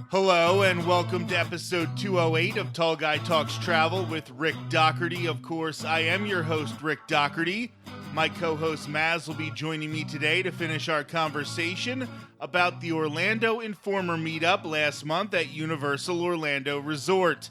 Hello and welcome to episode 208 of Tall Guy Talks Travel with Rick Doherty. Of course, I am your host, Rick Doherty. My co-host Maz will be joining me today to finish our conversation about the Orlando Informer Meetup last month at Universal Orlando Resort.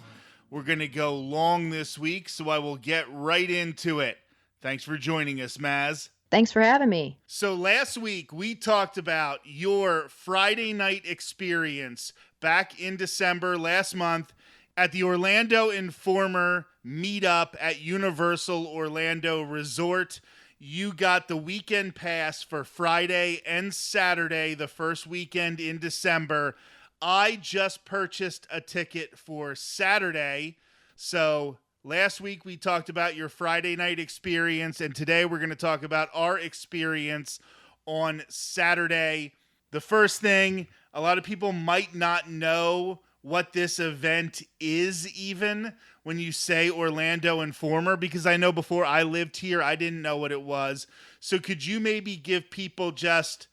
We're going to go long this week, so I will get right into it. Thanks for joining us, Maz. Thanks for having me. So last week, we talked about your Friday night experience back in December last month at the Orlando Informer Meetup at Universal Orlando Resort. You got the weekend pass for Friday and Saturday, the first weekend in December. I just purchased a ticket for Saturday. So last week we talked about your Friday night experience, and today we're going to talk about our experience on Saturday. The first thing, a lot of people might not know what this event is even when you say Orlando Informer, because I know before I lived here, I didn't know what it was. So could you maybe give people just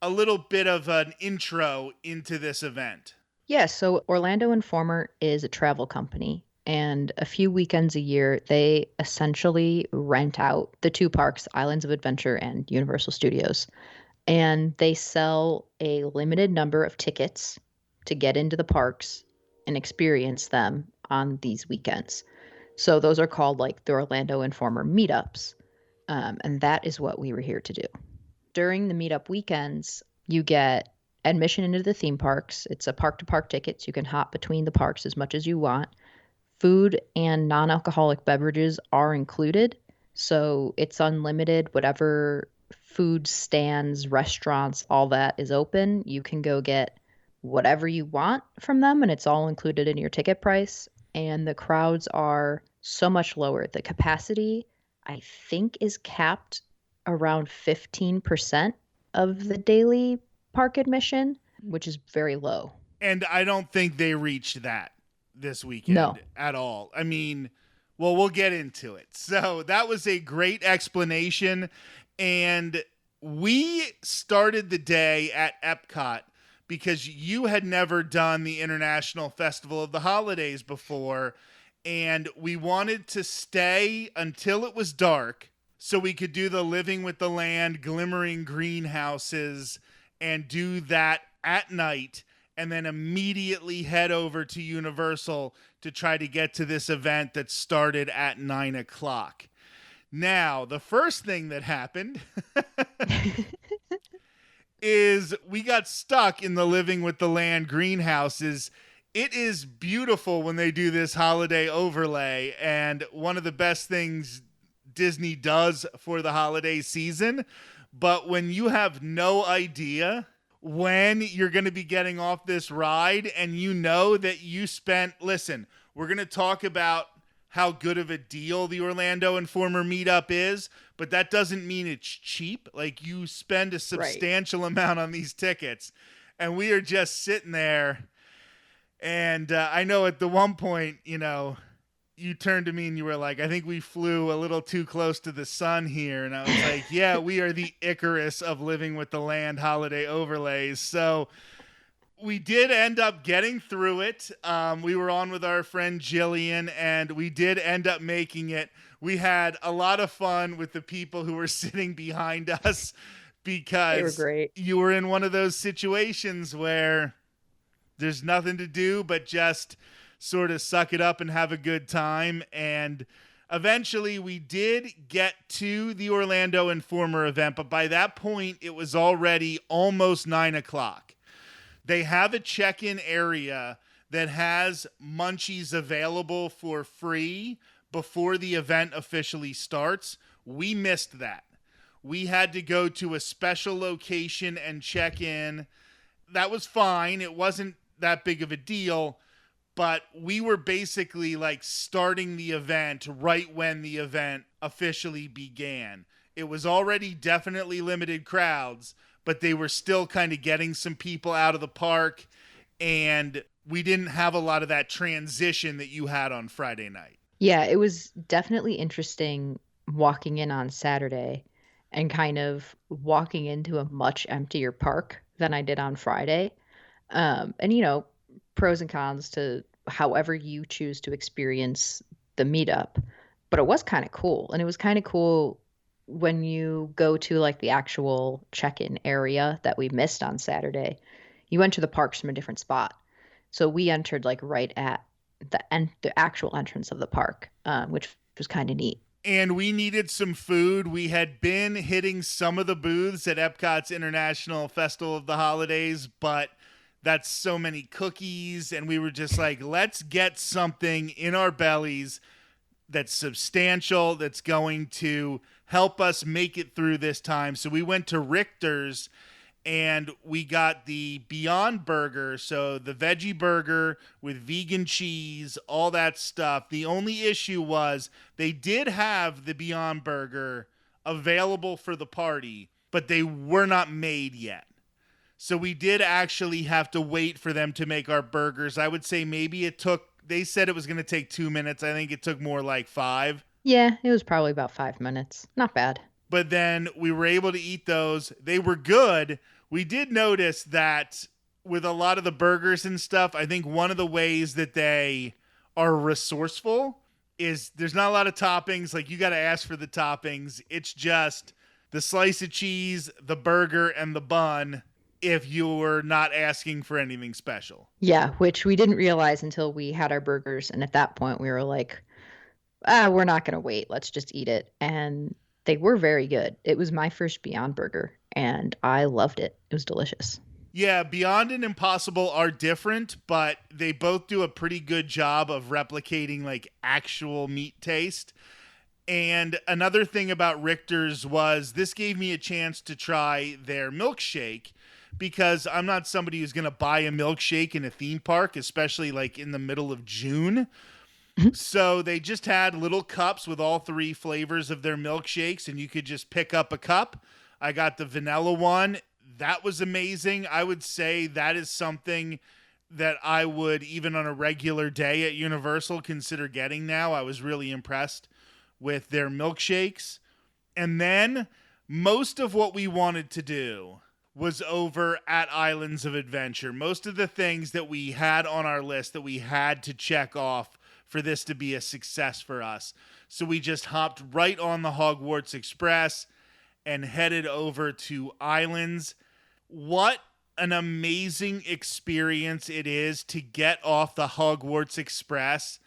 a little bit of an intro into this event? Yeah, so Orlando Informer is a travel company, and a few weekends a year, they essentially rent out the two parks, Islands of Adventure and Universal Studios, and they sell a limited number of tickets to get into the parks and experience them on these weekends. So those are called like the Orlando Informer Meetups, and that is what we were here to do. During the meetup weekends, you get admission into the theme parks. It's a park-to-park ticket, so you can hop between the parks as much as you want. Food and non-alcoholic beverages are included, so it's unlimited. Whatever food stands, restaurants, all that is open. You can go get whatever you want from them, and it's all included in your ticket price. And the crowds are so much lower. The capacity, I think, is capped around 15% of the daily park admission, which is very low. And I don't think they reached that this weekend at all. I mean, well, we'll get into it. So that was a great explanation. And we started the day at Epcot because you had never done the International Festival of the Holidays before. And we wanted to stay until it was dark so we could do the Living with the Land, glimmering greenhouses, and do that at night, and then immediately head over to Universal to try to get to this event that started at 9 o'clock. Now, the first thing that happened is we got stuck in the Living with the Land greenhouses. It is beautiful when they do this holiday overlay, and one of the best things Disney does for the holiday season. But when you have no idea when you're going to be getting off this ride, and you know that you spent, listen, we're going to talk about how good of a deal the Orlando Informer Meetup is, but that doesn't mean it's cheap. Like, you spend a substantial amount on these tickets, and we are just sitting there. And I know at the one point, you turned to me and you were like, I think we flew a little too close to the sun here. And I was like, yeah, we are the Icarus of Living with the Land holiday overlays. So we did end up getting through it. We were on with our friend Jillian, and we did end up making it. We had a lot of fun with the people who were sitting behind us because they were great. You were in one of those situations where there's nothing to do but just sort of suck it up and have a good time. And eventually we did get to the Orlando Informer event, but by that point it was already almost 9 o'clock. They have a check-in area that has munchies available for free before the event officially starts. We missed that. We had to go to a special location and check in. That was fine. It wasn't that big of a deal. But we were basically like starting the event right when the event officially began. It was already definitely limited crowds, but they were still kind of getting some people out of the park, and we didn't have a lot of that transition that you had on Friday night. Yeah, it was definitely interesting walking in on Saturday and kind of walking into a much emptier park than I did on Friday. And pros and cons to however you choose to experience the meetup, but it was kind of cool. And it was kind of cool when you go to like the actual check-in area that we missed on Saturday. You enter the parks from a different spot. So we entered like right at the actual entrance of the park, which was kind of neat. And we needed some food. We had been hitting some of the booths at Epcot's International Festival of the Holidays, but that's so many cookies. And we were just like, let's get something in our bellies that's substantial, that's going to help us make it through this time. So we went to Richter's and we got the Beyond Burger, so the veggie burger with vegan cheese, all that stuff. The only issue was they did have the Beyond Burger available for the party, but they were not made yet. So we did actually have to wait for them to make our burgers. I would say maybe it took, they said it was going to take 2 minutes. I think it took more like 5. Yeah, it was probably about 5 minutes. Not bad. But then we were able to eat those. They were good. We did notice that with a lot of the burgers and stuff, I think one of the ways that they are resourceful is there's not a lot of toppings. Like, you got to ask for the toppings. It's just the slice of cheese, the burger, and the bun if you were not asking for anything special. Yeah, which we didn't realize until we had our burgers. And at that point, we were like, we're not going to wait. Let's just eat it. And they were very good. It was my first Beyond Burger, and I loved it. It was delicious. Yeah, Beyond and Impossible are different, but they both do a pretty good job of replicating like actual meat taste. And another thing about Richter's was this gave me a chance to try their milkshake because I'm not somebody who's going to buy a milkshake in a theme park, especially like in the middle of June. So they just had little cups with all 3 flavors of their milkshakes, and you could just pick up a cup. I got the vanilla one. That was amazing. I would say that is something that I would, even on a regular day at Universal, consider getting now. I was really impressed with their milkshakes. And then most of what we wanted to do was over at Islands of Adventure. Most of the things that we had on our list that we had to check off for this to be a success for us. So we just hopped right on the Hogwarts Express and headed over to Islands. What an amazing experience it is to get off the Hogwarts Express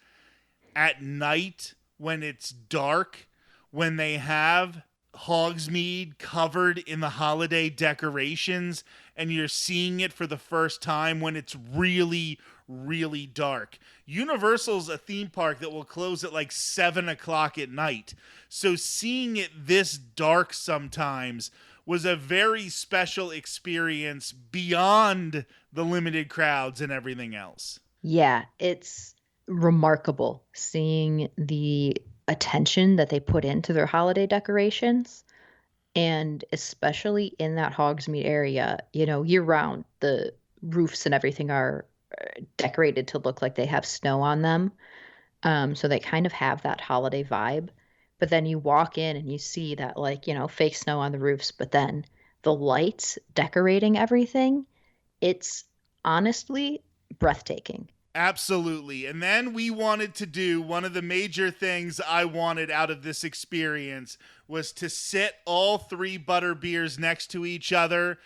at night when it's dark, when they have Hogsmeade covered in the holiday decorations, and you're seeing it for the first time when it's really, really dark. Universal's a theme park that will close at like 7 o'clock at night. So seeing it this dark sometimes was a very special experience beyond the limited crowds and everything else. Yeah, it's remarkable seeing the attention that they put into their holiday decorations. And especially in that Hogsmeade area, year round, the roofs and everything are decorated to look like they have snow on them. So they kind of have that holiday vibe. But then you walk in and you see that, like, fake snow on the roofs, but then the lights decorating everything, it's honestly breathtaking. Absolutely. And then we wanted to do one of the major things I wanted out of this experience was to sit all 3 butter beers next to each other,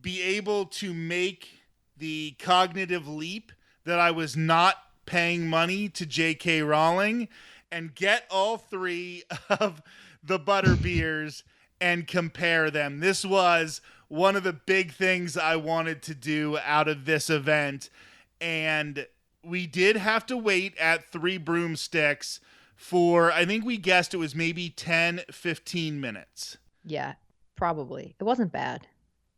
be able to make the cognitive leap that I was not paying money to J.K. Rowling, and get all 3 of the butter beers and compare them. This was one of the big things I wanted to do out of this event. And we did have to wait at 3 broomsticks for, I think we guessed it was maybe 10, 15 minutes. Yeah, probably. It wasn't bad.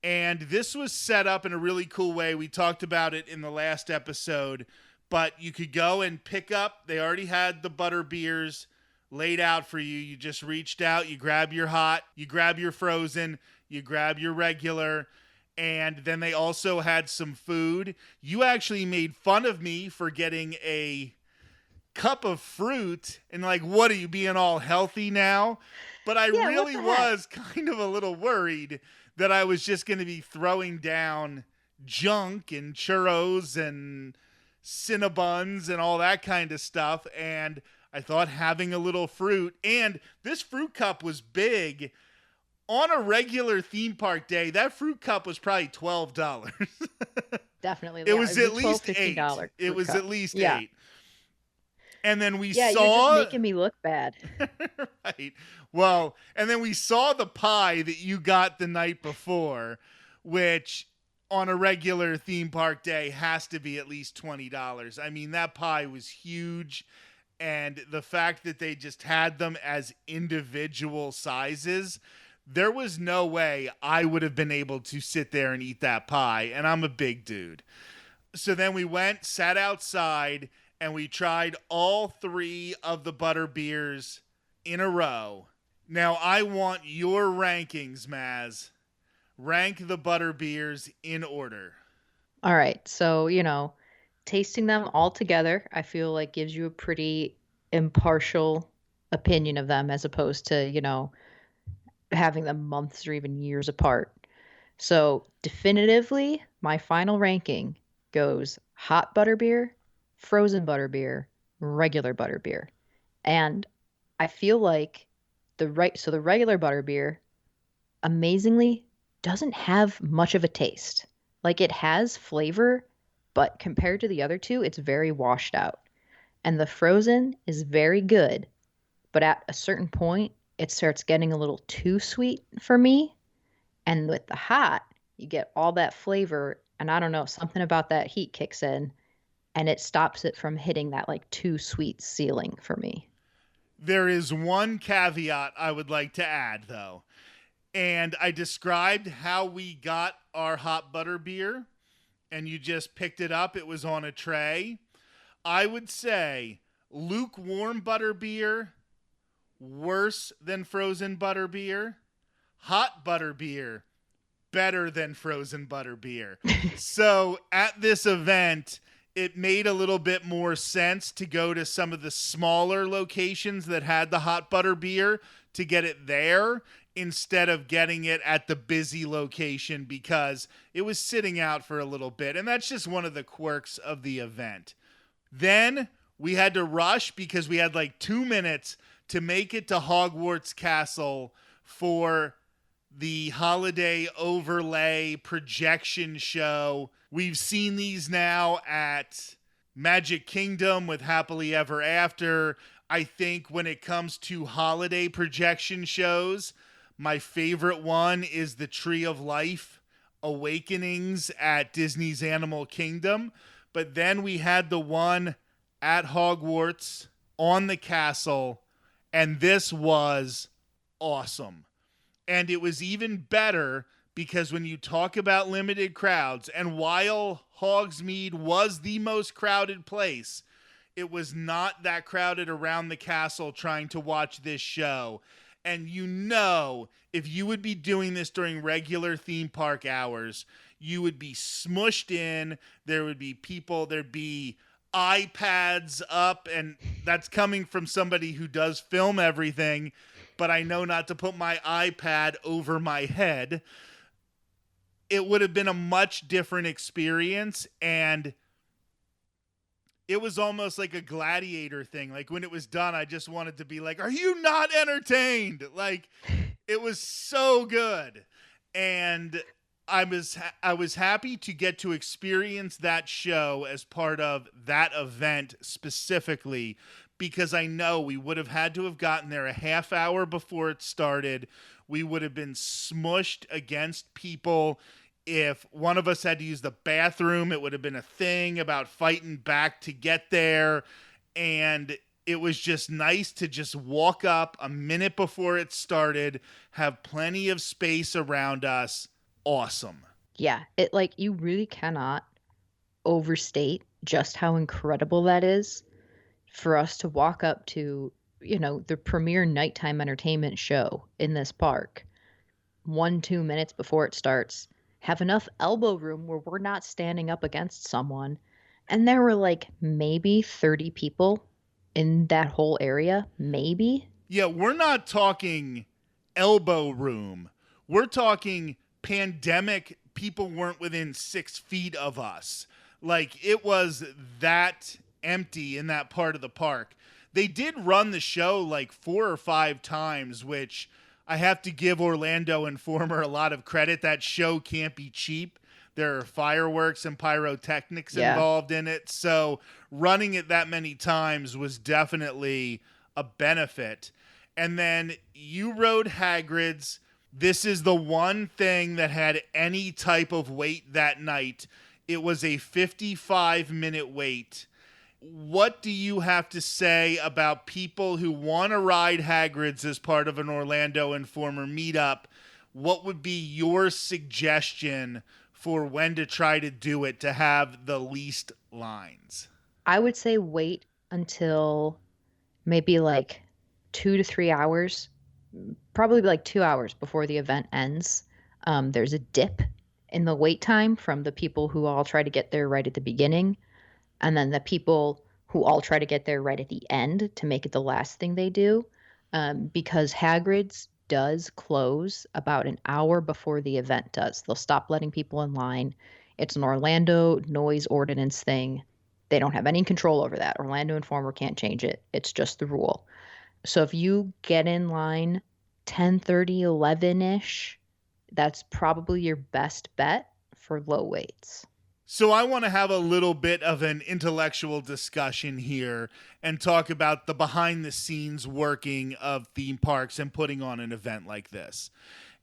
And this was set up in a really cool way. We talked about it in the last episode, but you could go and pick up, they already had the butter beers laid out for you. You just reached out, you grab your hot, you grab your frozen, you grab your regular, and then they also had some food. You actually made fun of me for getting a cup of fruit and like, what are you, being all healthy now? But I Yeah, what really the heck? was kind of a little worried that I was just going to be throwing down junk and churros and Cinnabons and all that kind of stuff. And I thought having a little fruit, and this fruit cup was big. On a regular theme park day, that fruit cup was probably $12. Definitely. It Yeah, it was was a at 12 least $15 eight. It fruit was at cup. least Yeah. eight. And then we Yeah, you're just saw making me look bad. right. Well, and then we saw the pie that you got the night before, which on a regular theme park day has to be at least $20. I mean, that pie was huge. And the fact that they just had them as individual sizes, there was no way I would have been able to sit there and eat that pie. And I'm a big dude. So then we went, sat outside, and we tried all three of the butter beers in a row. Now I want your rankings, Maz. Rank the butter beers in order. All right. So, tasting them all together, I feel like gives you a pretty impartial opinion of them as opposed to, having them months or even years apart. So, definitively, my final ranking goes hot butterbeer, frozen butterbeer, regular butterbeer. And I feel like the regular butterbeer amazingly doesn't have much of a taste. Like it has flavor, but compared to the other two, it's very washed out. And the frozen is very good, but at a certain point, it starts getting a little too sweet for me. And with the hot, you get all that flavor, and I don't know, something about that heat kicks in and it stops it from hitting that like too sweet ceiling for me. There is one caveat I would like to add, though. And I described how we got our hot butter beer, and you just picked it up. It was on a tray. I would say lukewarm butter beer, worse than frozen butter beer. Hot butter beer, better than frozen butter beer. So at this event, it made a little bit more sense to go to some of the smaller locations that had the hot butter beer to get it there instead of getting it at the busy location because it was sitting out for a little bit. And that's just one of the quirks of the event. Then we had to rush because we had like 2 minutes to make it to Hogwarts Castle for the holiday overlay projection show. We've seen these now at Magic Kingdom with Happily Ever After. I think when it comes to holiday projection shows, my favorite one is the Tree of Life Awakenings at Disney's Animal Kingdom. But then we had the one at Hogwarts on the castle, and this was awesome. And it was even better because when you talk about limited crowds, and while Hogsmeade was the most crowded place, it was not that crowded around the castle trying to watch this show. And if you would be doing this during regular theme park hours, you would be smushed in. There would be people, there'd be iPads up, and that's coming from somebody who does film everything, but I know not to put my iPad over my head. It would have been a much different experience, and it was almost like a gladiator thing. Like when it was done, I just wanted to be like, are you not entertained? Like it was so good. And I was happy to get to experience that show as part of that event specifically because I know we would have had to have gotten there a half hour before it started. We would have been smushed against people. If one of us had to use the bathroom, it would have been a thing about fighting back to get there. And it was just nice to just walk up a minute before it started, have plenty of space around us. Awesome. Yeah, it like you really cannot overstate just how incredible that is for us to walk up to, the premier nighttime entertainment show in this park 1, 2 minutes before it starts, have enough elbow room where we're not standing up against someone. And there were like maybe 30 people in that whole area, maybe. Yeah, we're not talking elbow room. We're talking pandemic. People weren't within 6 feet of us. Like it was that empty in that part of the park. They did run the show like 4 or 5 times, which I have to give Orlando Informer a lot of credit. That show can't be cheap. There are fireworks and pyrotechnics Yeah. involved in it. So running it that many times was definitely a benefit. And then you rode Hagrid's. This is the one thing that had any type of wait that night. It was a 55-minute wait. What do you have to say about people who want to ride Hagrid's as part of an Orlando Informer meetup? What would be your suggestion for when to try to do it to have the least lines? I would say wait until maybe like 2 to 3 hours, probably like 2 hours before the event ends. There's a dip in the wait time from the people who all try to get there right at the beginning, and then the people who all try to get there right at the end to make it the last thing they do. Because Hagrid's does close about an hour before the event does. They'll stop letting people in line. It's an Orlando noise ordinance thing. They don't have any control over that. Orlando Informer can't change it. It's just the rule. So if you get in line 10:30, 11-ish, that's probably your best bet for low weights. So I want to have a little bit of an intellectual discussion here and talk about the behind the scenes working of theme parks and putting on an event like this.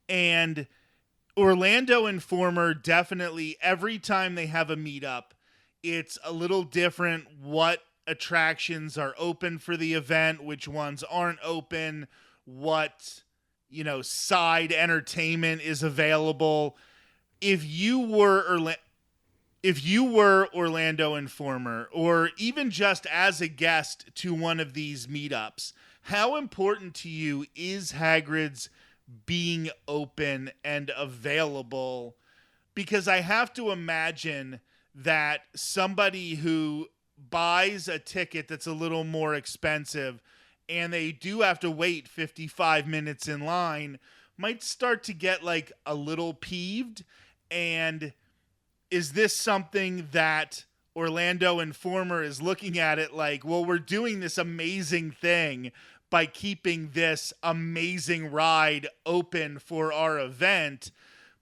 And Orlando Informer definitely, every time they have a meetup, it's a little different what attractions are open for the event, which ones aren't open, what, side entertainment is available. If you were Orlando Informer, or even just as a guest to one of these meetups, how important to you is Hagrid's being open and available? Because I have to imagine that somebody who buys a ticket that's a little more expensive and they do have to wait 55 minutes in line might start to get like a little peeved. And is this something that Orlando Informer is looking at it like, well, we're doing this amazing thing by keeping this amazing ride open for our event,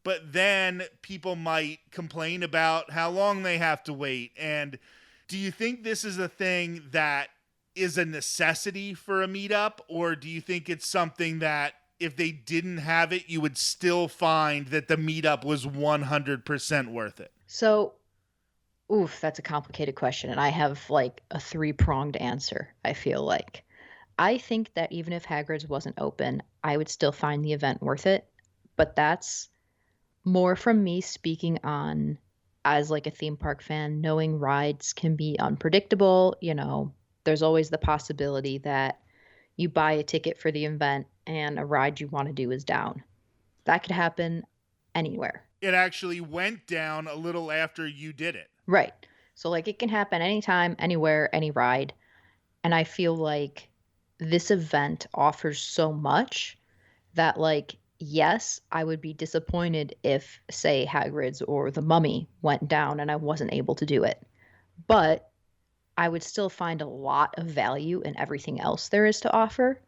but then people might complain about how long they have to wait? And do you think this is a thing that is a necessity for a meetup, or do you think it's something that if they didn't have it, you would still find that the meetup was 100% worth it? So, oof, that's a complicated question. And I have like a three-pronged answer, I feel like. I think that even if Hagrid's wasn't open, I would still find the event worth it. But that's more from me speaking on as like a theme park fan, knowing rides can be unpredictable. There's always the possibility that you buy a ticket for the event and a ride you want to do is down. That could happen anywhere. It actually went down a little after you did it. Right. So like it can happen anytime, anywhere, any ride. And I feel like this event offers so much that like yes, I would be disappointed if say Hagrid's or the Mummy went down and I wasn't able to do it. But I would still find a lot of value in everything else there is to offer.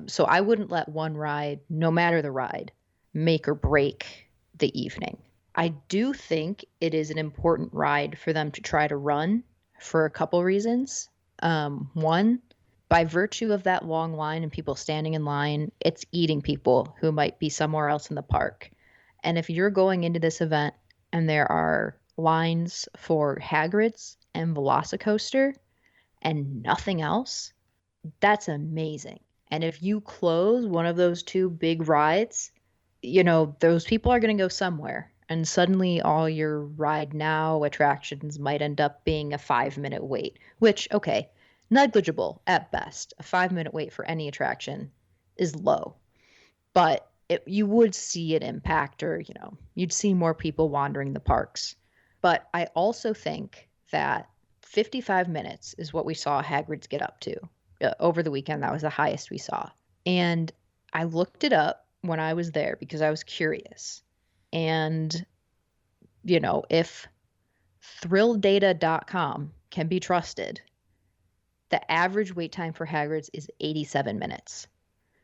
So I wouldn't let one ride, no matter the ride, make or break the evening. I do think it is an important ride for them to try to run for a couple reasons. One, by virtue of that long line and people standing in line, it's eating people who might be somewhere else in the park. And if you're going into this event and there are lines for Hagrid's and Velocicoaster and nothing else, that's amazing. And if you close one of those two big rides, those people are going to go somewhere. And suddenly all your ride now attractions might end up being a 5-minute wait, which, okay, negligible at best. A 5-minute wait for any attraction is low. But you would see it impact, or, you'd see more people wandering the parks. But I also think that 55 minutes is what we saw Hagrid's get up to. Over the weekend, that was the highest we saw. And I looked it up when I was there because I was curious. And, if ThrillData.com can be trusted. The average wait time for Hagrid's is 87 minutes.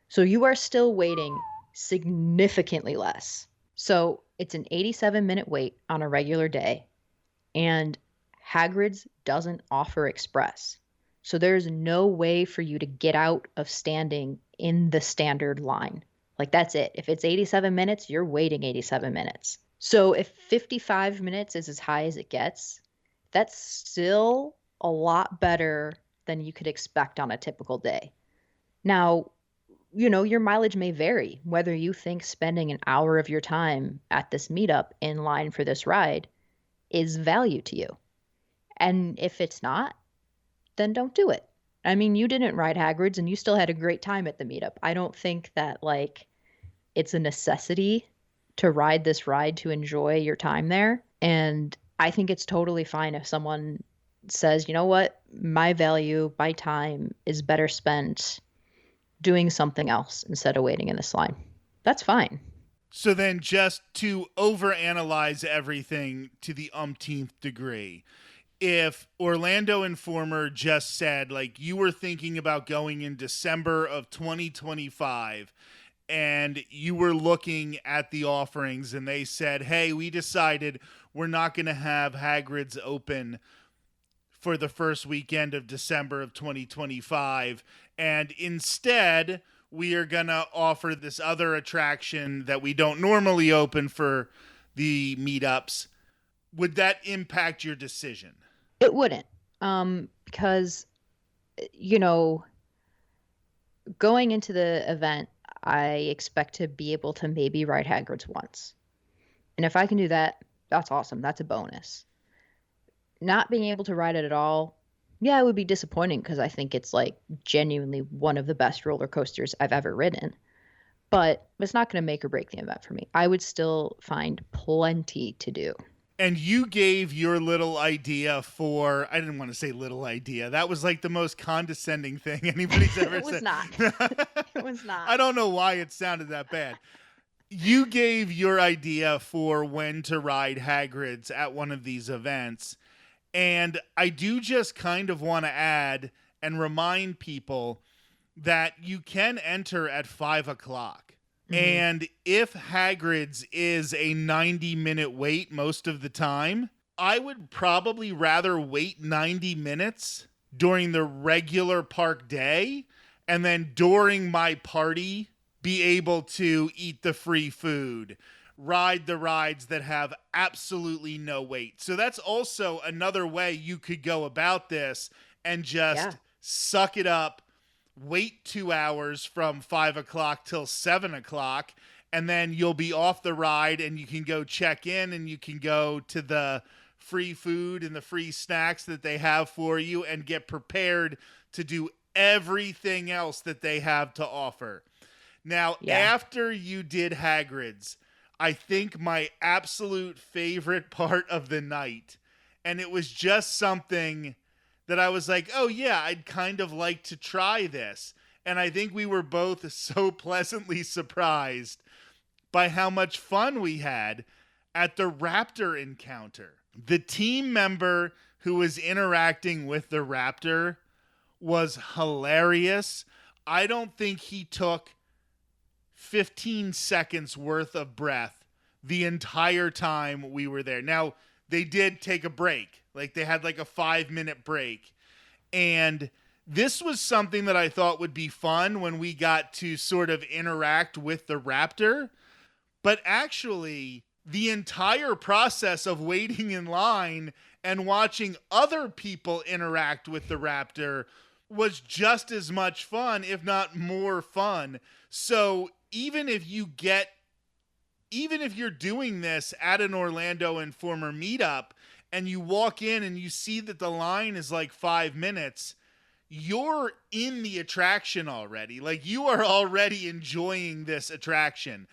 So you are still waiting significantly less. So it's an 87-minute wait on a regular day, and Hagrid's doesn't offer express. So there's no way for you to get out of standing in the standard line. Like, that's it. If it's 87 minutes, you're waiting 87 minutes. So if 55 minutes is as high as it gets, that's still a lot better than you could expect on a typical day. Now, your mileage may vary, whether you think spending an hour of your time at this meetup in line for this ride is value to you. And if it's not, then don't do it. I mean, you didn't ride Hagrid's and you still had a great time at the meetup. I don't think that it's a necessity to ride this ride to enjoy your time there. And I think it's totally fine if someone says, you know what, my value, my time is better spent doing something else instead of waiting in this line. That's fine. So then, just to overanalyze everything to the umpteenth degree, if Orlando Informer just said, like, you were thinking about going in December of 2025 and you were looking at the offerings and they said, hey, we decided we're not going to have Hagrid's open for the first weekend of December of 2025, and instead we are going to offer this other attraction that we don't normally open for the meetups, would that impact your decision? It wouldn't. Because, going into the event, I expect to be able to maybe ride Hagrid's once. And if I can do that, that's awesome. That's a bonus. Not being able to ride it at all, yeah, it would be disappointing because I think it's genuinely one of the best roller coasters I've ever ridden. But it's not going to make or break the event for me. I would still find plenty to do. And you gave your little idea for, I didn't want to say little idea. That was the most condescending thing anybody's ever said. It was not. It was not. I don't know why it sounded that bad. You gave your idea for when to ride Hagrid's at one of these events. And I do just kind of want to add and remind people that you can enter at 5 o'clock. Mm-hmm. And if Hagrid's is a 90-minute wait most of the time, I would probably rather wait 90 minutes during the regular park day and then during my party be able to eat the free food, ride the rides that have absolutely no wait. So that's also another way you could go about this and just suck it up, wait 2 hours from 5 o'clock till 7 o'clock, and then you'll be off the ride and you can go check in and you can go to the free food and the free snacks that they have for you and get prepared to do everything else that they have to offer. Now, after you did Hagrid's, I think my absolute favorite part of the night, and it was just something that I was like, oh yeah, I'd kind of like to try this. And I think we were both so pleasantly surprised by how much fun we had at the raptor encounter. The team member who was interacting with the raptor was hilarious. I don't think he took 15 seconds worth of breath the entire time we were there. Now, they did take a break. They had a 5-minute break. And this was something that I thought would be fun when we got to sort of interact with the raptor. But actually, the entire process of waiting in line and watching other people interact with the raptor was just as much fun, if not more fun. So even if you're doing this at an Orlando Informer meetup and you walk in and you see that the line is 5 minutes, you're in the attraction already. You are already enjoying this attraction.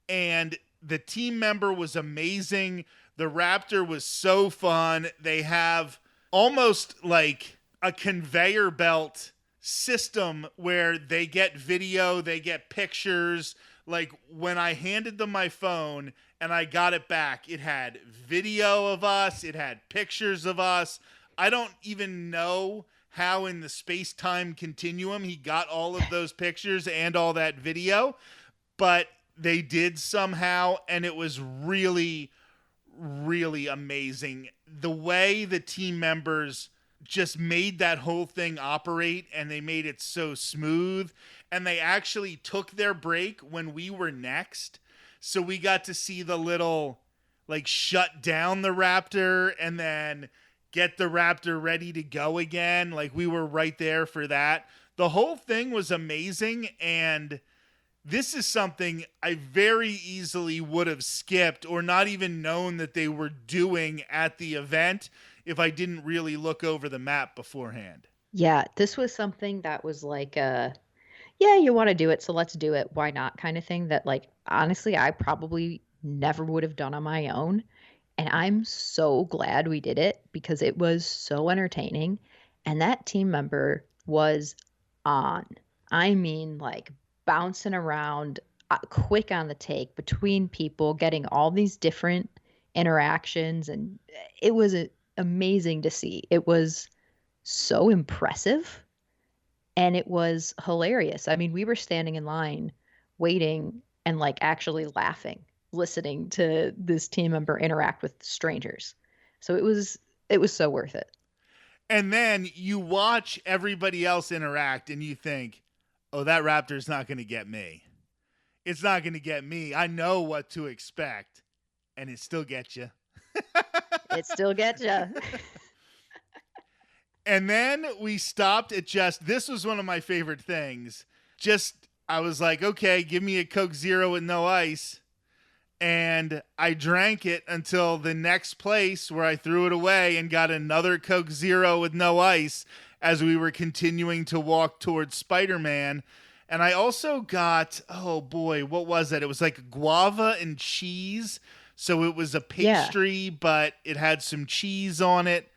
And the team member was amazing. The raptor was so fun. They have almost a conveyor belt system where they get video, they get pictures. When I handed them my phone and I got it back. It had video of us, it had pictures of us. I don't even know how in the space-time continuum he got all of those pictures and all that video, but they did somehow, and it was really, really amazing. The way the team members just made that whole thing operate, and they made it so smooth, and they actually took their break when we were next. So we got to see the little, like, shut down the Raptor and then get the Raptor ready to go again. Like, we were right there for that. The whole thing was amazing, and this is something I very easily would have skipped or not even known that they were doing at the event if I didn't really look over the map beforehand. Yeah, this was something that was like yeah, you want to do it, so let's do it. Why not kind of thing that like honestly I probably never would have done on my own. And I'm so glad we did it because it was so entertaining. And that team member was on. I mean, like bouncing around, quick on the take between people, getting all these different interactions. And it was amazing to see. It was so impressive and it was hilarious. I mean, we were standing in line waiting and like actually laughing, listening to this team member interact with strangers. So it was so worth it. And then you watch everybody else interact and you think, oh, that Raptor's not going to get me. It's not going to get me. I know what to expect. And it still gets you. It still gets you. And then we stopped at this was one of my favorite things. I was like, okay, give me a Coke Zero with no ice. And I drank it until the next place where I threw it away and got another Coke Zero with no ice as we were continuing to walk towards Spider-Man. And I also got, oh boy, what was that? It was like guava and cheese. So it was a Yeah. pastry, but it had some cheese on it.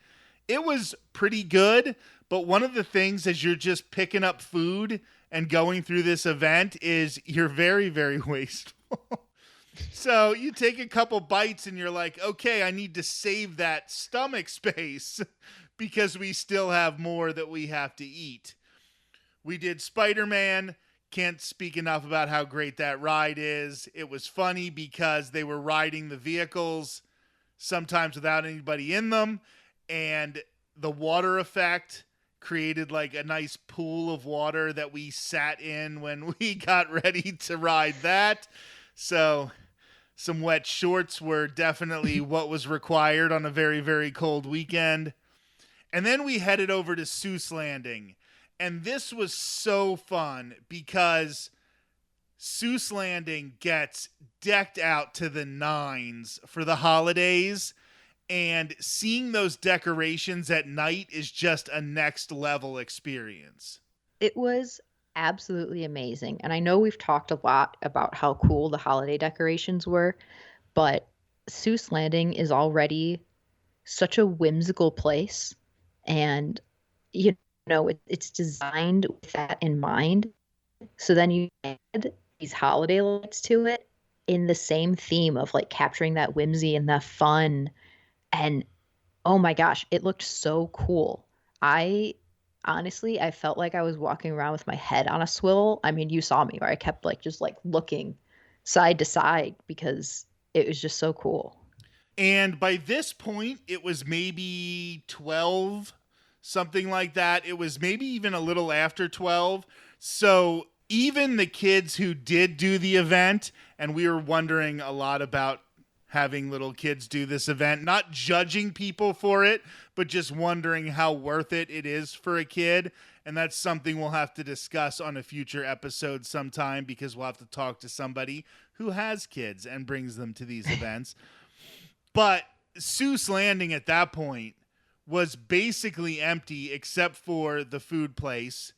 It was pretty good, but one of the things as you're just picking up food and going through this event is you're very, very wasteful. So you take a couple bites and you're like, okay, I need to save that stomach space because we still have more that we have to eat. We did Spider-Man. Can't speak enough about how great that ride is. It was funny because they were riding the vehicles sometimes without anybody in them, and the water effect created like a nice pool of water that we sat in when we got ready to ride that. So some wet shorts were definitely what was required on a very, very cold weekend. And then we headed over to Seuss Landing. And this was so fun because Seuss Landing gets decked out to the nines for the holidays. And seeing those decorations at night is just a next level experience. It was absolutely amazing. And I know we've talked a lot about how cool the holiday decorations were, but Seuss Landing is already such a whimsical place. And, you know, it's designed with that in mind. So then you add these holiday lights to it in the same theme of like capturing that whimsy and that fun. And oh my gosh, it looked so cool. I honestly, I felt like I was walking around with my head on a swivel. I mean, you saw me where I kept like just like looking side to side because it was just so cool. And by this point, it was maybe 12, something like that. It was maybe even a little after 12. So even the kids who did do the event, and we were wondering a lot about having little kids do this event, not judging people for it, but just wondering how worth it is for a kid. And that's something we'll have to discuss on a future episode sometime because we'll have to talk to somebody who has kids and brings them to these events. But Seuss Landing at that point was basically empty except for the food place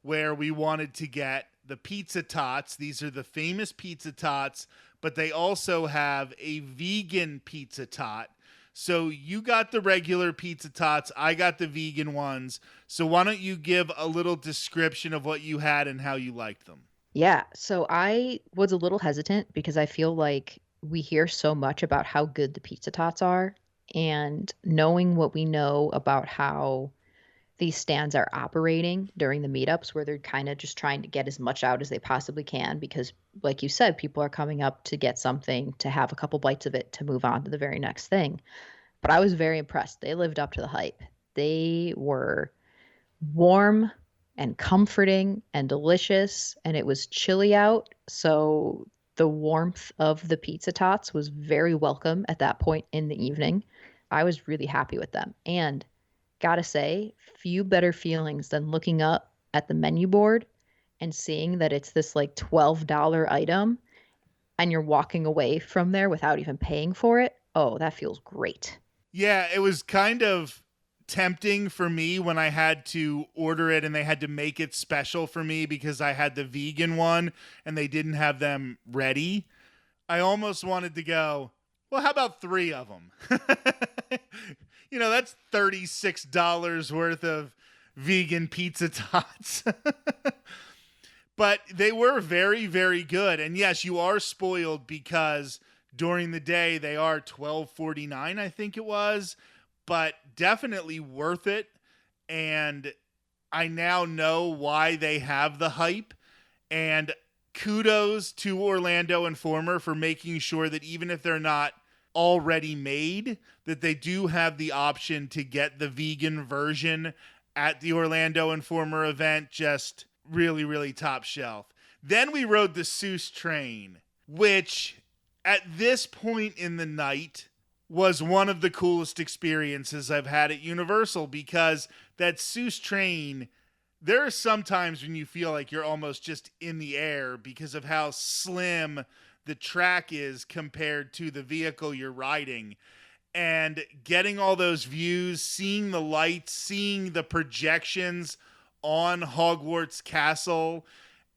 where we wanted to get the pizza tots. These are the famous pizza tots, but they also have a vegan pizza tot. So you got the regular pizza tots, I got the vegan ones. So why don't you give a little description of what you had and how you liked them? Yeah, so I was a little hesitant because I feel like we hear so much about how good the pizza tots are, and knowing what we know about how these stands are operating during the meetups where they're kind of just trying to get as much out as they possibly can because like you said, people are coming up to get something, to have a couple bites of it, to move on to the very next thing. But I was very impressed. They lived up to the hype. They were warm and comforting and delicious, and it was chilly out, so the warmth of the pizza tots was very welcome at that point in the evening. I was really happy with them. And gotta say, few better feelings than looking up at the menu board and seeing that it's this like $12 item and you're walking away from there without even paying for it. Oh, that feels great. Yeah, it was kind of tempting for me when I had to order it and they had to make it special for me because I had the vegan one and they didn't have them ready. I almost wanted to go, well, how about 3 of them? That's $36 worth of vegan pizza tots. But they were very, very good. And yes, you are spoiled because during the day they are $12.49, I think it was, but definitely worth it. And I now know why they have the hype. And kudos to Orlando Informer for making sure that even if they're not already made, that they do have the option to get the vegan version at the Orlando Informer event. Just really, really top shelf. Then we rode the Seuss train, which at this point in the night was one of the coolest experiences I've had at Universal, because that Seuss train, there are some times when you feel like you're almost just in the air because of how slim the track is compared to the vehicle you're riding. And getting all those views, seeing the lights, seeing the projections on Hogwarts Castle,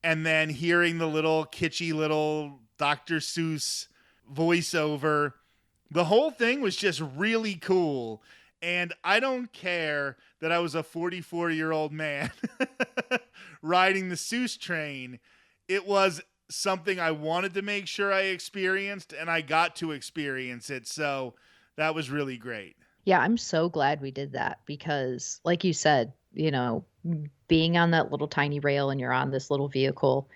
and then hearing the little kitschy little Dr. Seuss voiceover. The whole thing was just really cool. And I don't care that I was a 44-year-old man riding the Seuss train. It was something I wanted to make sure I experienced, and I got to experience it. So that was really great. Yeah, I'm so glad we did that because, like you said, being on that little tiny rail and you're on this little vehicle,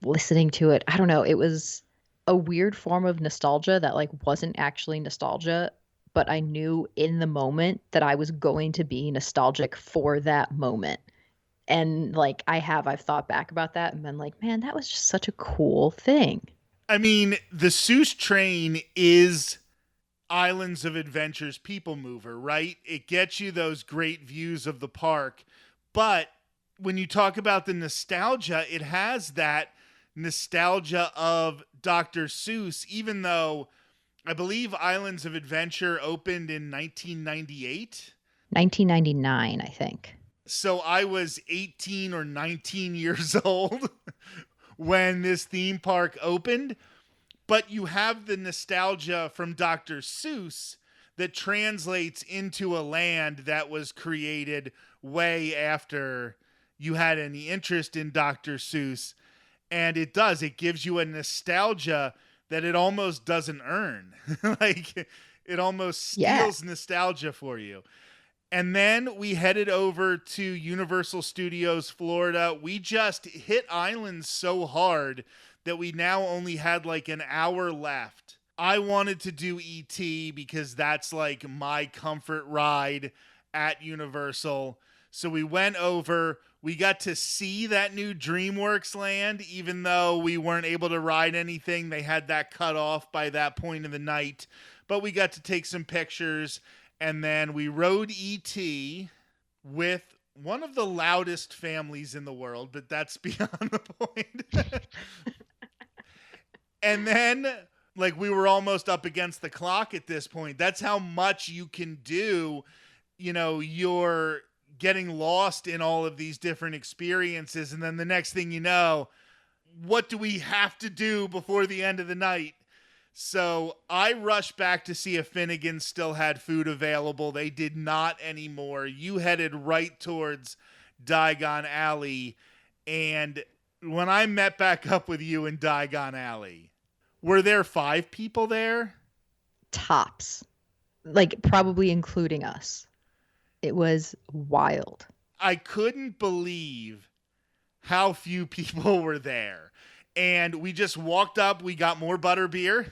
listening to it, I don't know, it was a weird form of nostalgia that like wasn't actually nostalgia, but I knew in the moment that I was going to be nostalgic for that moment. And like I've thought back about that and been like, man, that was just such a cool thing. I mean, the Seuss train is Islands of Adventure's people mover, right? It gets you those great views of the park. But when you talk about the nostalgia, it has that nostalgia of Dr. Seuss, even though I believe Islands of Adventure opened in 1998. 1999, I think. So I was 18 or 19 years old when this theme park opened. But you have the nostalgia from Dr. Seuss that translates into a land that was created way after you had any interest in Dr. Seuss. And it does. It gives you a nostalgia that it almost doesn't earn. Like, it almost steals nostalgia for you. And then we headed over to Universal Studios Florida. We just hit islands so hard that we now only had like an hour left. I wanted to do E.T. because that's like my comfort ride at Universal. So we went over. We got to see that new DreamWorks land, even though we weren't able to ride anything. They had that cut off by that point of the night. But we got to take some pictures. And then we rode E.T. with one of the loudest families in the world, but that's beyond the point. And then, like, we were almost up against the clock at this point. That's how much you can do. You're getting lost in all of these different experiences. And then the next thing you know, what do we have to do before the end of the night? So I rushed back to see if Finnegan still had food available. They did not anymore. You headed right towards Diagon Alley. And when I met back up with you in Diagon Alley, Were there 5 people there? Tops, like probably including us. It was wild. I couldn't believe how few people were there. And we just walked up, we got more butterbeer,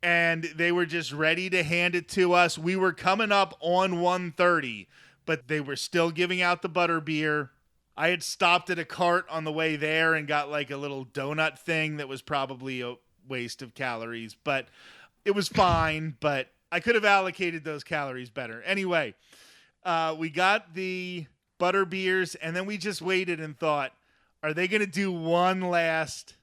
and they were just ready to hand it to us. We were coming up on 1:30, but they were still giving out the butterbeer. I had stopped at a cart on the way there and got like a little donut thing that was probably a waste of calories, but it was fine, but I could have allocated those calories better. Anyway, we got the butter beers, and then we just waited and thought, are they going to do one last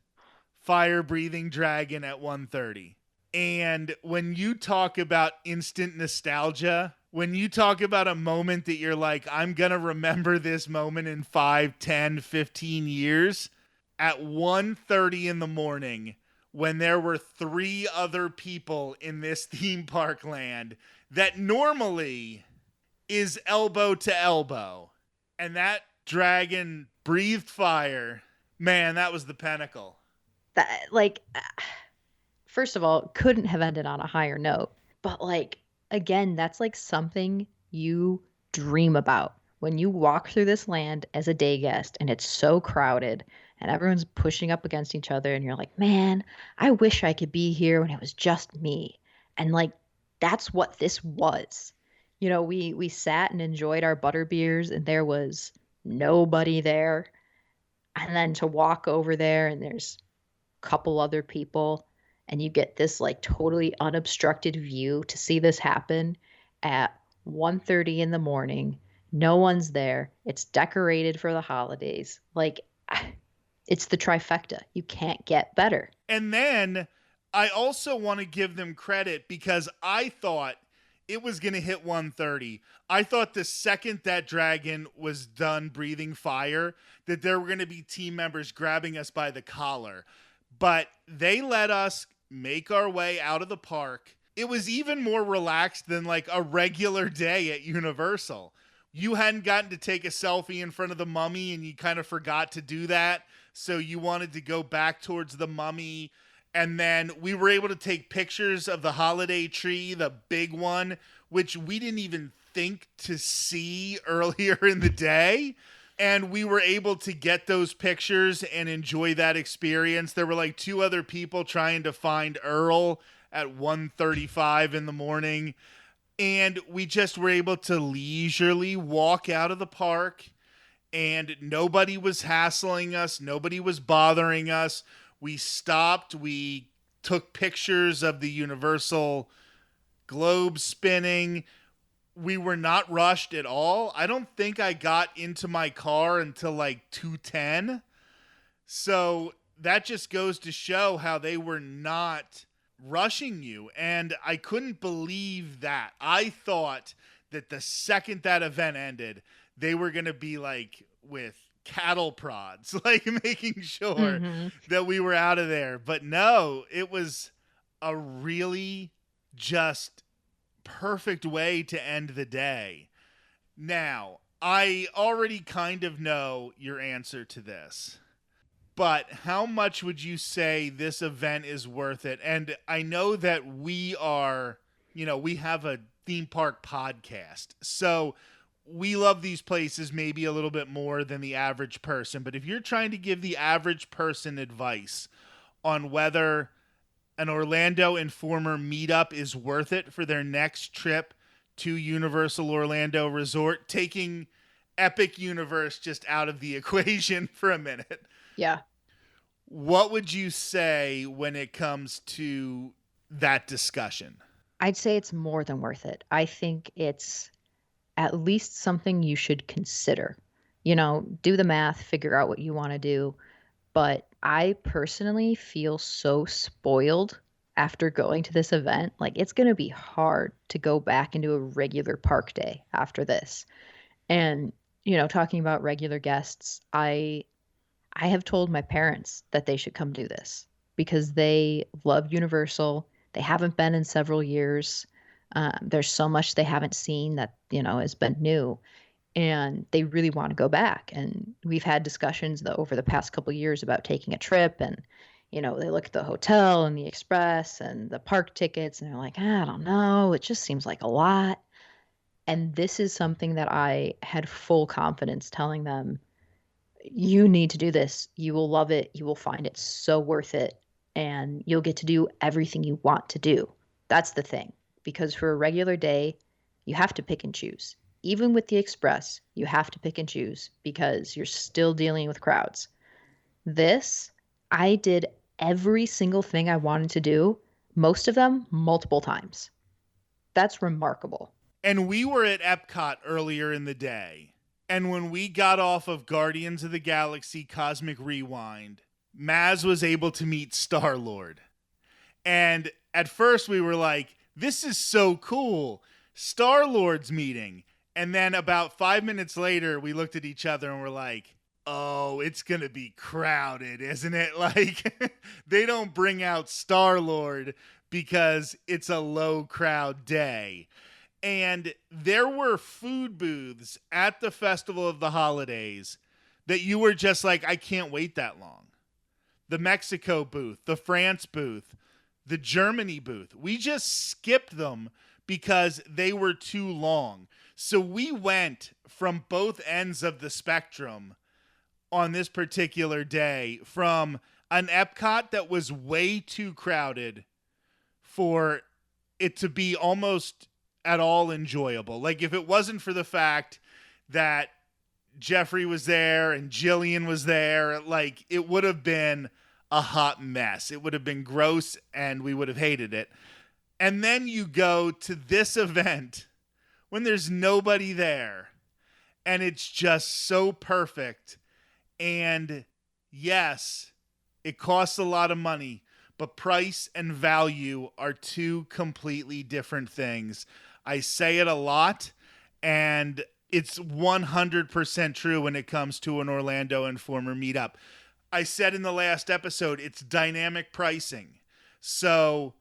fire breathing dragon at 1:30? And when you talk about instant nostalgia, when you talk about a moment that you're like, I'm going to remember this moment in 5, 10, 15 years, at 1:30 in the morning, when there were 3 other people in this theme park land that normally is elbow to elbow, and that dragon breathed fire, man, that was the pinnacle. That, like, first of all, couldn't have ended on a higher note. But, like, again, that's like something you dream about when you walk through this land as a day guest and it's so crowded and everyone's pushing up against each other and you're like, man, I wish I could be here when it was just me. And, like, that's what this was. You know, we sat and enjoyed our butter beers and there was nobody there. And then to walk over there and there's a couple other people and you get this like totally unobstructed view to see this happen at 1:30 in the morning. No one's there. It's decorated for the holidays. Like, it's the trifecta. You can't get better. And then I also want to give them credit because I thought it was going to hit 1:30. I thought the second that dragon was done breathing fire, that there were going to be team members grabbing us by the collar. But they let us make our way out of the park. It was even more relaxed than like a regular day at Universal. You hadn't gotten to take a selfie in front of the mummy and you kind of forgot to do that. So you wanted to go back towards the mummy. And then we were able to take pictures of the holiday tree, the big one, which we didn't even think to see earlier in the day. And we were able to get those pictures and enjoy that experience. There were like 2 other people trying to find Earl at 1:35 in the morning. And we just were able to leisurely walk out of the park and nobody was hassling us. Nobody was bothering us. We stopped. We took pictures of the Universal globe spinning. We were not rushed at all. I don't think I got into my car until like 2:10. So that just goes to show how they were not rushing you. And I couldn't believe that. I thought that the second that event ended, they were going to be like with cattle prods, like making sure that we were out of there. But no, it was a really just perfect way to end the day. Now, I already kind of know your answer to this, but how much would you say this event is worth it? And I know that we are, we have a theme park podcast, so we love these places maybe a little bit more than the average person. But if you're trying to give the average person advice on whether an Orlando Informer Meetup is worth it for their next trip to Universal Orlando Resort, taking Epic Universe just out of the equation for a minute. Yeah. What would you say when it comes to that discussion? I'd say it's more than worth it. I think it's at least something you should consider. Do the math, figure out what you want to do. But I personally feel so spoiled after going to this event. Like, it's going to be hard to go back into a regular park day after this. And, talking about regular guests, I have told my parents that they should come do this because they love Universal. They haven't been in several years. There's so much they haven't seen that, has been new. And they really want to go back. And we've had discussions over the past couple of years about taking a trip. And, They look at the hotel and the express and the park tickets and they're like, I don't know, it just seems like a lot. And this is something that I had full confidence telling them, you need to do this. You will love it. You will find it so worth it. And you'll get to do everything you want to do. That's the thing. Because for a regular day, you have to pick and choose. Even with the Express, you have to pick and choose because you're still dealing with crowds. This, I did every single thing I wanted to do, most of them multiple times. That's remarkable. And we were at Epcot earlier in the day. And when we got off of Guardians of the Galaxy Cosmic Rewind, Maz was able to meet Star-Lord. And at first we were like, this is so cool. Star-Lord's meeting. And then about 5 minutes later, we looked at each other and we're like, oh, it's going to be crowded, isn't it? Like, they don't bring out Star-Lord because it's a low crowd day. And there were food booths at the Festival of the Holidays that you were just like, I can't wait that long. The Mexico booth, the France booth, the Germany booth. We just skipped them because they were too long. So we went from both ends of the spectrum on this particular day, from an Epcot that was way too crowded for it to be almost at all enjoyable. Like, if it wasn't for the fact that Jeffrey was there and Jillian was there, like, it would have been a hot mess. It would have been gross and we would have hated it. And then you go to this event when there's nobody there and it's just so perfect. And yes, it costs a lot of money, but price and value are two completely different things. I say it a lot, and it's 100% true when it comes to an Orlando Informer Meetup. I said in the last episode, it's dynamic pricing. So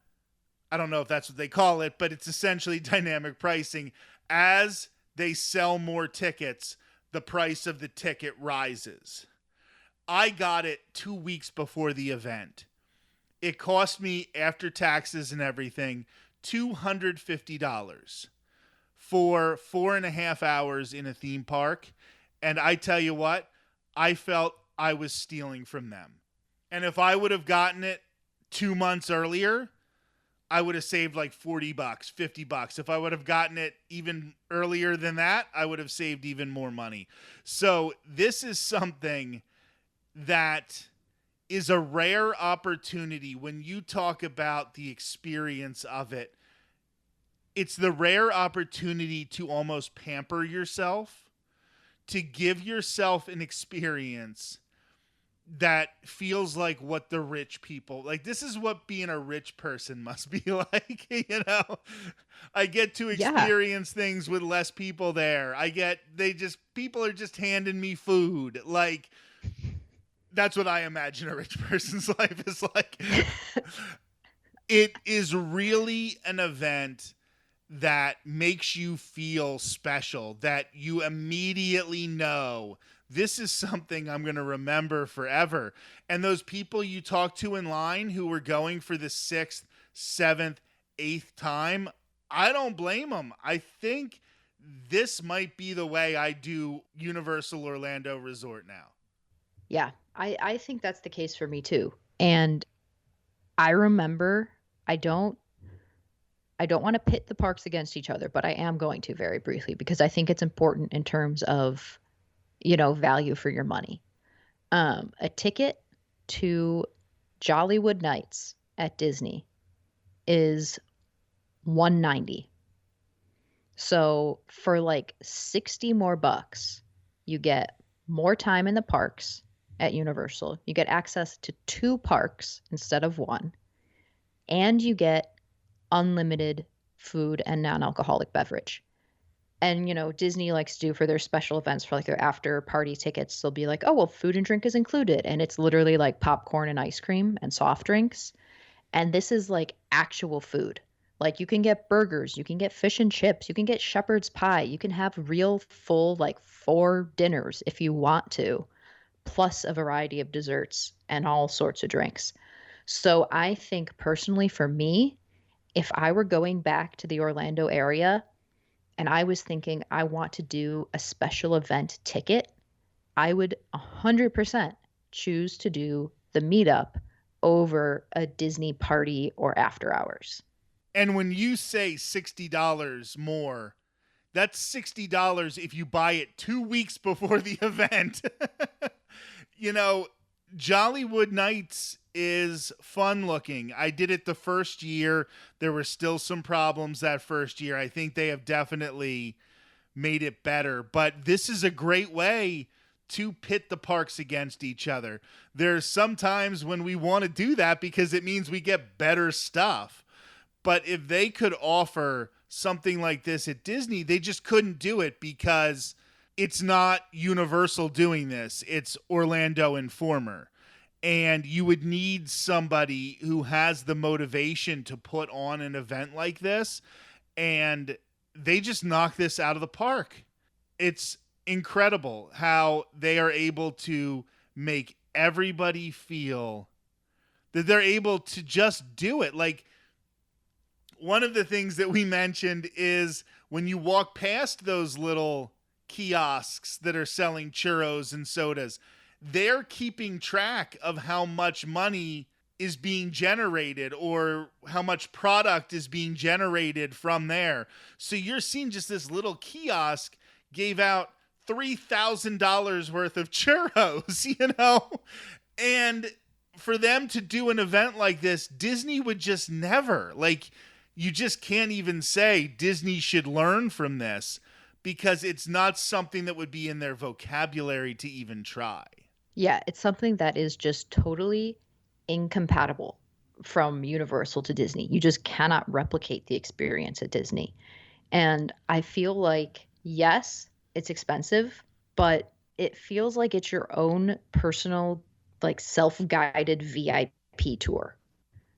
I don't know if that's what they call it, but it's essentially dynamic pricing. As they sell more tickets, the price of the ticket rises. I got it 2 weeks before the event. It cost me, after taxes and everything, $250 for 4.5 hours in a theme park. And I tell you what, I felt I was stealing from them. And if I would have gotten it 2 months earlier, I would have saved like $40, $50. If I would have gotten it even earlier than that, I would have saved even more money. So this is something that is a rare opportunity when you talk about the experience of it. It's the rare opportunity to almost pamper yourself, to give yourself an experience that feels like what the rich people, like, this is what being a rich person must be like. I get to Yeah. experience things with less people there. People are just handing me food. Like, that's what I imagine a rich person's life is like. It is really an event that makes you feel special, that you immediately know this is something I'm going to remember forever. And those people you talk to in line who were going for the 6th, 7th, 8th time, I don't blame them. I think this might be the way I do Universal Orlando Resort now. Yeah, I think that's the case for me too. And I remember, I don't I don't want to pit the parks against each other, but I am going to very briefly because I think it's important in terms of, value for your money. A ticket to Jollywood Nights at Disney is 190. So for like 60 more bucks, you get more time in the parks at Universal. You get access to 2 parks instead of 1, and you get unlimited food and non-alcoholic beverage. And Disney likes to do for their special events, for like their after party tickets, they'll be like, oh well, food and drink is included, and it's literally like popcorn and ice cream and soft drinks. And this is like actual food. Like, you can get burgers, you can get fish and chips, you can get shepherd's pie, you can have real full like 4 dinners if you want to, plus a variety of desserts and all sorts of drinks. So I think personally for me, if I were going back to the Orlando area and I was thinking I want to do a special event ticket, I would 100% choose to do the meetup over a Disney party or after hours. And when you say $60 more, that's $60 if you buy it 2 weeks before the event. you know, Jollywood Nights is fun looking. I did it the first year. There were still some problems that first year. I think they have definitely made it better, but this is a great way to pit the parks against each other. There's sometimes when we want to do that because it means we get better stuff. But if they could offer something like this at Disney, they just couldn't do it because it's not Universal doing this. It's Orlando Informer. And you would need somebody who has the motivation to put on an event like this. And they just knock this out of the park. It's incredible how they are able to make everybody feel that they're able to just do it. Like, one of the things that we mentioned is when you walk past those little kiosks that are selling churros and sodas, they're keeping track of how much money is being generated or how much product is being generated from there. So you're seeing just this little kiosk gave out $3,000 worth of churros, And for them to do an event like this, Disney would just never. Like, you just can't even say Disney should learn from this because it's not something that would be in their vocabulary to even try. Yeah, it's something that is just totally incompatible from Universal to Disney. You just cannot replicate the experience at Disney. And I feel like, yes, it's expensive, but it feels like it's your own personal, like self-guided VIP tour.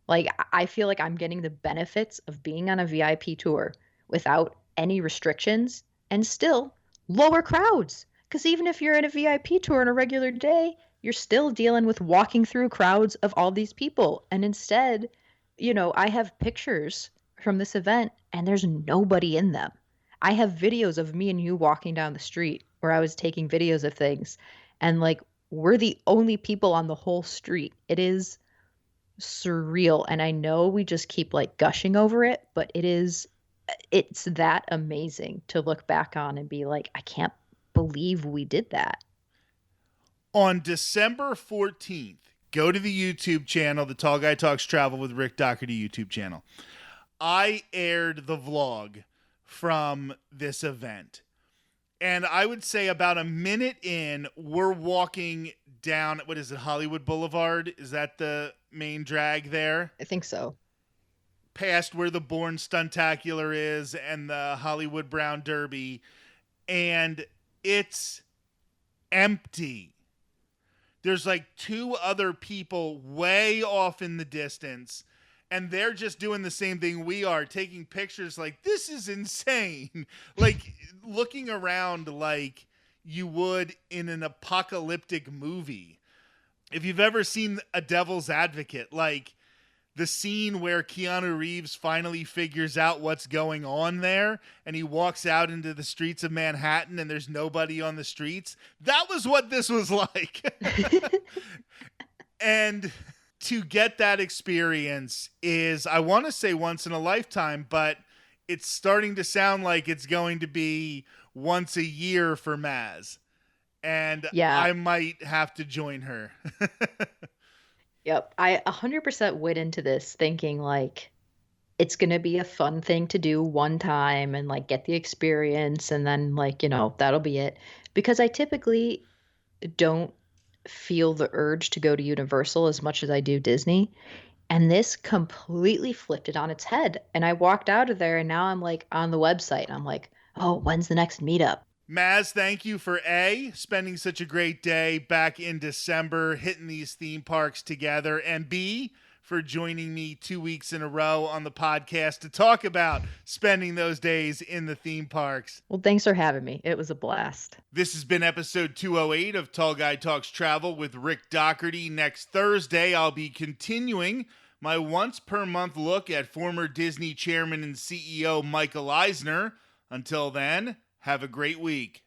Like, I feel like I'm getting the benefits of being on a VIP tour without any restrictions and still lower crowds. Because even if you're in a VIP tour on a regular day, you're still dealing with walking through crowds of all these people. And instead, I have pictures from this event and there's nobody in them. I have videos of me and you walking down the street where I was taking videos of things and like we're the only people on the whole street. It is surreal, and I know we just keep like gushing over it, but it's that amazing to look back on and be like, I can't believe we did that. On December 14th, go to the YouTube channel, the Tall Guy Talks Travel with Rick Doherty YouTube channel. I aired the vlog from this event. And I would say about a minute in, we're walking down, what is it, Hollywood Boulevard? Is that the main drag there? I think so. Past where the Bourne Stuntacular is and the Hollywood Brown Derby. And it's empty. There's like two other people way off in the distance. And they're just doing the same thing we are, taking pictures like, this is insane. Like, looking around like you would in an apocalyptic movie. If you've ever seen A Devil's Advocate, like the scene where Keanu Reeves finally figures out what's going on there and he walks out into the streets of Manhattan and there's nobody on the streets, that was what this was like. And to get that experience is, I want to say once in a lifetime, but it's starting to sound like it's going to be once a year for Maz. And Yeah. I might have to join her. Yep. I 100% went into this thinking like it's going to be a fun thing to do one time and like get the experience and then like, that'll be it. Because I typically don't feel the urge to go to Universal as much as I do Disney. And this completely flipped it on its head. And I walked out of there and now I'm like on the website. And I'm like, oh, when's the next meetup? Maz, thank you for A, spending such a great day back in December, hitting these theme parks together, and B, for joining me 2 weeks in a row on the podcast to talk about spending those days in the theme parks. Well, thanks for having me. It was a blast. This has been episode 208 of Tall Guy Talks Travel with Rick Doherty. Next Thursday, I'll be continuing my once-per-month look at former Disney chairman and CEO Michael Eisner. Until then, have a great week.